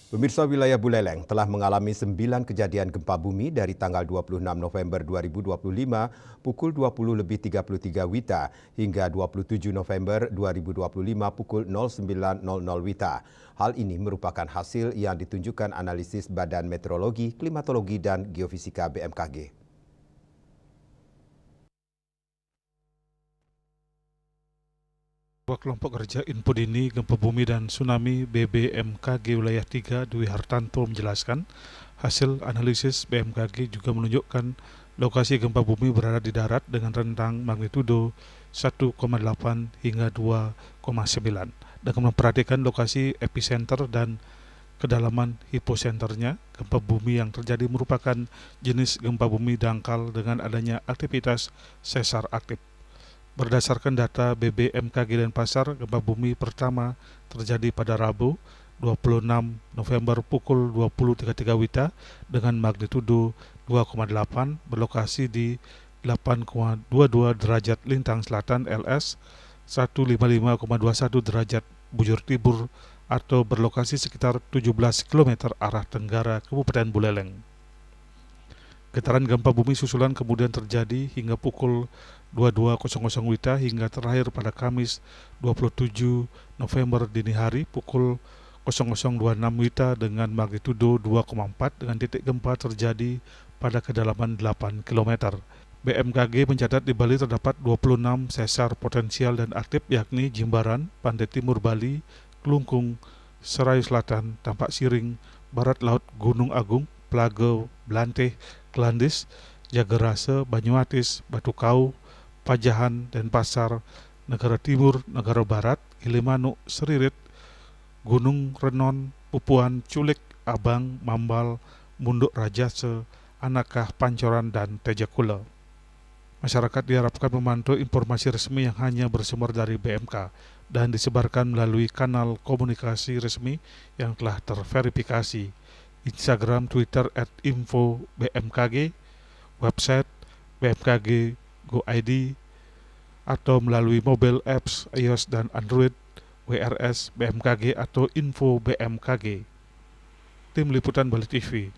Pemirsa, wilayah Buleleng telah mengalami 9 kejadian gempa bumi dari tanggal 26 November 2025 pukul 20.33 WITA hingga 27 November 2025 pukul 09.00 WITA. Hal ini merupakan hasil yang ditunjukkan analisis Badan Meteorologi, Klimatologi, dan Geofisika BMKG. Kelompok Kerja Info Dini Gempa Bumi dan Tsunami BBMKG Wilayah 3 Dwi Hartanto menjelaskan, hasil analisis BMKG juga menunjukkan lokasi gempa bumi berada di darat dengan rentang magnitudo 1,8 hingga 2,9 dengan memperhatikan lokasi epicenter dan kedalaman hiposenternya. Gempa bumi yang terjadi merupakan jenis gempa bumi dangkal dengan adanya aktivitas sesar aktif. Berdasarkan data BBMKG Denpasar, gempa bumi pertama terjadi pada Rabu 26 November pukul 20.33 WITA dengan magnitudo 2,8 berlokasi di 8,22 derajat lintang selatan LS, 155,21 derajat bujur timur atau berlokasi sekitar 17 km arah tenggara Kabupaten Buleleng. Getaran gempa bumi susulan kemudian terjadi hingga pukul 22.00 WITA hingga terakhir pada Kamis 27 November dini hari pukul 00.26 WITA dengan magnitudo 2,4 dengan titik gempa terjadi pada kedalaman 8 km. BMKG mencatat di Bali terdapat 26 sesar potensial dan aktif yakni Jimbaran, Pantai Timur Bali, Kelungkung, Serai Selatan, Tampak Siring, Barat Laut Gunung Agung, Plago, Blanteh, Kelandis, Jagerase, Banyuatis, Batu Kau, Pajahan, Denpasar, Negara Timur, Negara Barat, Gilimanuk, Seririt, Gunung Renon, Pupuan, Culik, Abang, Mambal, Munduk Rajase, Anakah, Pancoran, dan Tejakula. Masyarakat diharapkan memantau informasi resmi yang hanya bersumber dari BMK dan disebarkan melalui kanal komunikasi resmi yang telah terverifikasi. Instagram, Twitter @info_bmkg, website bmkg.go.id, atau melalui mobile apps iOS dan Android, WRS BMKG atau Info BMKG. Tim Liputan Bali TV.